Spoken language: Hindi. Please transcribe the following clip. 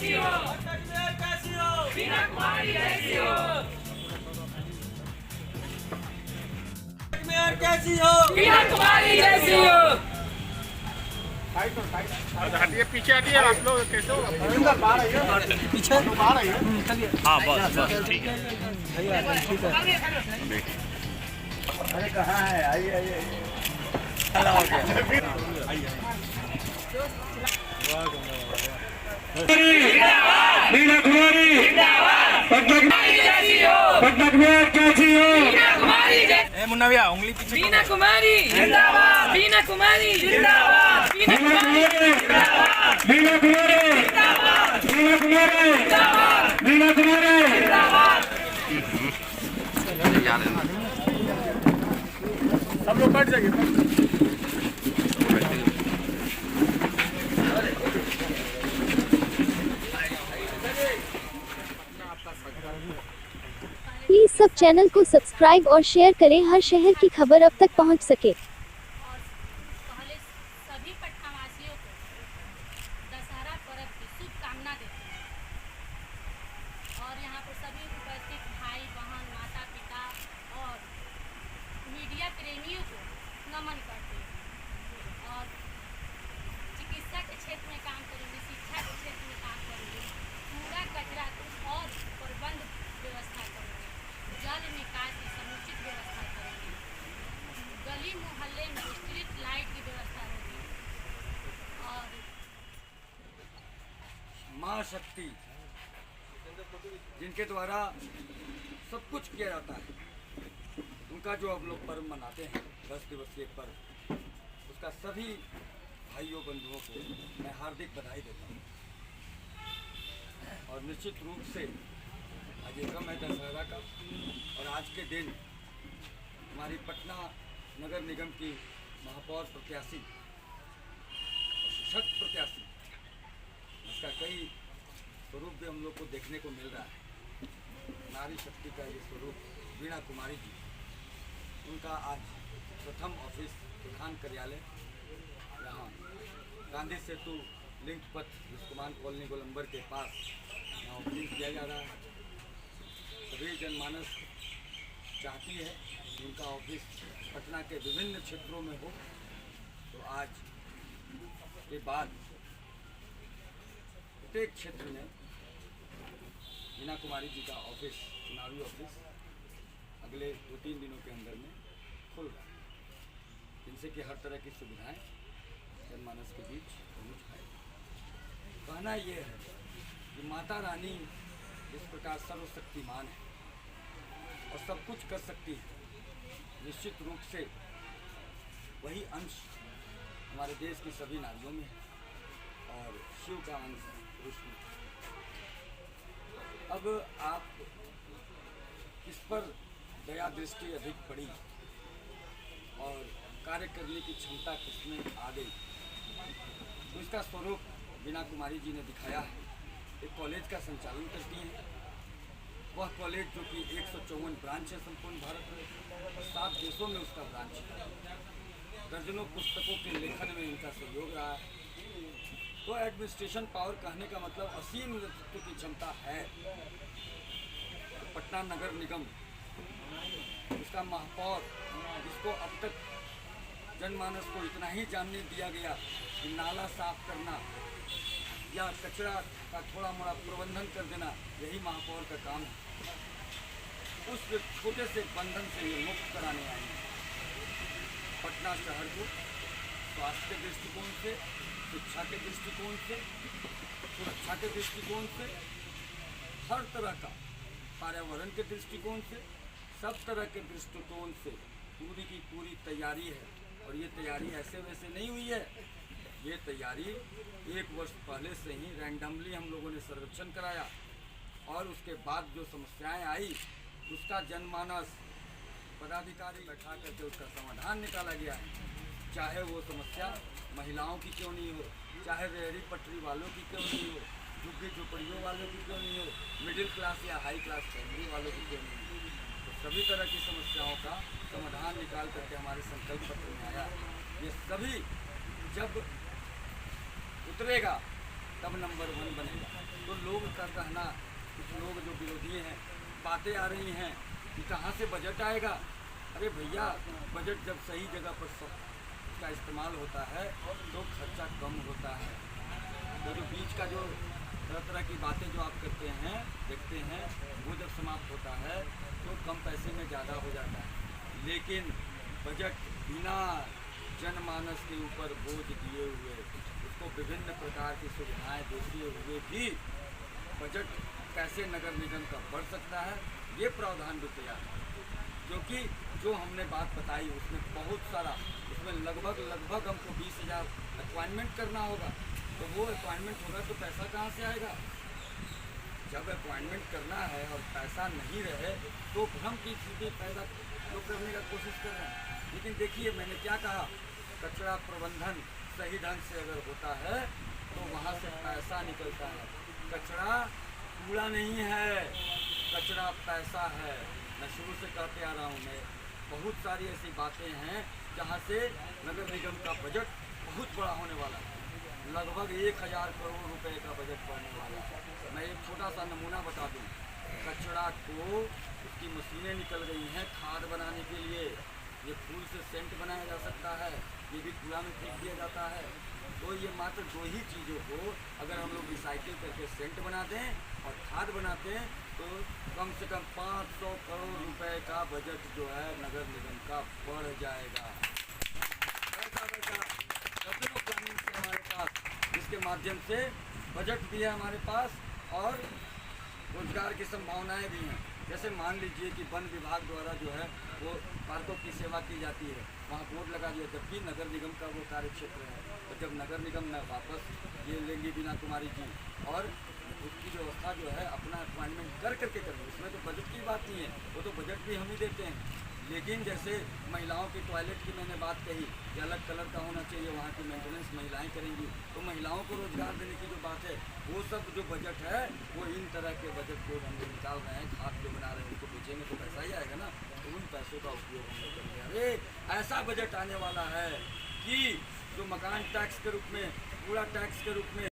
जैसी हो, कैसी हो, वीना कुमारी जैसी हो, मेयर कैसी हो, वीना कुमारी जैसी हो। हटिए, पीछे हटिए, आप लोग कैसे हो? पीछे बाहर आइए। हाँ बस बस ठीक है। अरे कहाँ है? आइए आइए वीना कुमारी मुन्ना भैया उंगली पीछे। वीना कुमारी जिंदाबाद, वीना कुमारी जिंदाबाद, वीना कुमारी जिंदाबाद, वीना कुमारी जिंदाबाद, वीना कुमारी जिंदाबाद, वीना कुमारी जिंदाबाद। सब लोग बैठ जाइए। प्लीज सब चैनल को सब्सक्राइब और शेयर करें, हर शहर की खबर अब तक पहुंच सके। और पहले सभी पटनावासियों को दशहरा पर्व की शुभकामना देते हैं और यहाँ पर सभी उपस्थित भाई बहन माता पिता और मीडिया प्रेमियों को नमन करते हैं। और चिकित्सा के क्षेत्र में काम करेंगे, शिक्षा के क्षेत्र में काम करेंगे, कूड़ा कचरा और प्रबंध व्यवस्था करेंगे, जल निकास की समुचित व्यवस्था करेंगे, गली मोहल्ले में स्ट्रीट लाइट की व्यवस्था होगी और माँ शक्ति जिनके द्वारा सब कुछ किया जाता है, उनका जो हम लोग पर्व मनाते हैं 10 दिवसीय पर्व, उसका सभी भाइयों बंधुओं को मैं हार्दिक बधाई देता हूँ। और निश्चित रूप से आज ये क्रम है दशहरा का, और आज के दिन हमारी पटना नगर निगम की महापौर प्रत्याशी और सशक्त प्रत्याशी, इसका कई स्वरूप भी हम लोग को देखने को मिल रहा है। नारी शक्ति का ये स्वरूप वीना कुमारी जी, उनका आज प्रथम ऑफिस प्रधान कार्यालय यहाँ गांधी सेतु लिंक पथ विस्कुमान कॉलोनी गोलंबर के पास यहाँ ओपनिंग किया जा रहा है। सभी जनमानस चाहती है कि उनका ऑफिस पटना के विभिन्न क्षेत्रों में हो, तो आज के बाद प्रत्येक क्षेत्र में वीना कुमारी जी का ऑफिस, चुनावी ऑफिस अगले 2-3 दिनों के अंदर में खुल रहा है, जिनसे कि हर तरह की सुविधाएं जनमानस के बीच पहुँच पाएगी। कहना यह है कि माता रानी इस प्रकार सर्वशक्तिमान है और सब कुछ कर सकती है, निश्चित रूप से वही अंश हमारे देश की सभी नारियों में है और शिव का अंश पुरुष में। अब आप किस पर दया दृष्टि अधिक पड़ी और कार्य करने की क्षमता किसमें आ गई, तो इसका स्वरूप वीना कुमारी जी ने दिखाया है। एक कॉलेज का संचालन करती हैं, वह कॉलेज जो कि 154 ब्रांच है संपूर्ण भारत में और 7 देशों में उसका ब्रांच है। दर्जनों पुस्तकों के लेखन में इनका सहयोग रहा है। तो एडमिनिस्ट्रेशन पावर कहने का मतलब असीम नेतृत्व की क्षमता है। तो पटना नगर निगम, उसका महापौर, जिसको अब तक जनमानस को इतना ही जानने दिया गया कि नाला साफ करना या कचरा का थोड़ा मोड़ा प्रबंधन कर देना यही महापौर का काम है, उस छोटे से बंधन से ये मुक्त कराने आए हैं। पटना शहर को स्वास्थ्य के दृष्टिकोण से, शिक्षा के दृष्टिकोण से, सुरक्षा के दृष्टिकोण से, हर तरह का पर्यावरण के दृष्टिकोण से, सब तरह के दृष्टिकोण से पूरी की पूरी तैयारी है। और ये तैयारी ऐसे वैसे नहीं हुई है, ये तैयारी 1 वर्ष पहले से ही रैंडमली हम लोगों ने सर्वेक्षण कराया और उसके बाद जो समस्याएं आई उसका जनमानस पदाधिकारी बैठा करके उसका समाधान निकाला गया है। चाहे वो समस्या महिलाओं की क्यों नहीं हो, चाहे रेहड़ी पटरी वालों की क्यों नहीं हो, झुग्गी झोपड़ियों वालों की क्यों नहीं हो, मिडिल क्लास या हाई क्लास फैमिली वालों की क्यों नहीं हो, तो सभी तरह की समस्याओं का समाधान निकाल करके हमारे संकल्प पत्र में आया। ये सभी जब उतरेगा तब नंबर 1 बनेगा। तो लोग का कहना, कुछ लोग जो विरोधी हैं, बातें आ रही हैं कि कहाँ से बजट आएगा। अरे भैया, बजट जब सही जगह पर सब का इस्तेमाल होता है तो खर्चा कम होता है। तो जो बीच का जो तरह तरह की बातें जो आप करते हैं, देखते हैं, वो जब समाप्त होता है तो कम पैसे में ज़्यादा हो जाता है। लेकिन बजट बिना जनमानस के ऊपर बोझ दिए हुए, उसको विभिन्न प्रकार की सुविधाएं देते हुए भी बजट कैसे नगर निगम का बढ़ सकता है, ये प्रावधान भी तैयार है। क्योंकि जो हमने बात बताई उसमें बहुत सारा, उसमें लगभग हमको 20,000 अपॉइंटमेंट करना होगा। तो वो अपॉइंटमेंट होगा तो पैसा कहाँ से आएगा? जब अपॉइंटमेंट करना है और पैसा नहीं रहे तो भ्रम की स्थिति पैदा लोग करने का कोशिश कर रहे हैं। लेकिन देखिए, मैंने क्या कहा, कचरा प्रबंधन सही ढंग से अगर होता है तो वहाँ से पैसा निकलता है। कचरा कूड़ा नहीं है, कचरा पैसा है। मैं शुरू से कहते आ रहा हूँ, मैं बहुत सारी ऐसी बातें हैं जहाँ से नगर निगम का बजट बहुत बड़ा होने वाला है। लगभग 1,000 करोड़ रुपए का बजट बढ़ने वाला है। मैं एक छोटा सा नमूना बता दूँ। कचरा को, उसकी मशीनें निकल गई हैं खाद बनाने के लिए। ये फूल से सेंट बनाया जा सकता है, ये भी कूड़ा में फेंक दिया जाता है। तो ये मात्र 2 ही चीज़ों को अगर हम लोग रिसाइकिल करके सेंट बना दें और खाद बनाते हैं तो कम से कम 500 करोड़ रुपए का बजट जो है नगर निगम का बढ़ जाएगा। ऐसा रत्नों प्लानिंग से हमारे पास, जिसके माध्यम से बजट भी है हमारे पास और रोजगार की संभावनाएं भी हैं। जैसे मान लीजिए कि वन विभाग द्वारा जो है वो पार्कों की सेवा की जाती है, वहाँ बोर्ड लगा दिया, जबकि नगर निगम का वो कार्य क्षेत्र है। तो जब नगर निगम में वापस ये लेंगी बीना कुमारी जी और उसकी व्यवस्था जो है अपना अपॉइंटमेंट कर करके करेंगे, उसमें तो बजट की बात नहीं है, वो तो बजट भी हम ही देते हैं। लेकिन जैसे महिलाओं की टॉयलेट की मैंने बात कही कि अलग कलर का होना चाहिए, वहाँ की मेंटेनेंस महिलाएं करेंगी, तो महिलाओं को रोजगार देने की जो बात है, वो सब जो बजट है वो इन तरह के बजट को हम लोग निकाल रहे हैं। खाद जो बना रहे हैं उनको बेचेंगे तो पैसा ही आएगा ना, तो उन पैसों का उपयोग हम लोग करेंगे। अरे ऐसा बजट आने वाला है कि जो मकान टैक्स के रूप में, कूड़ा टैक्स के रूप में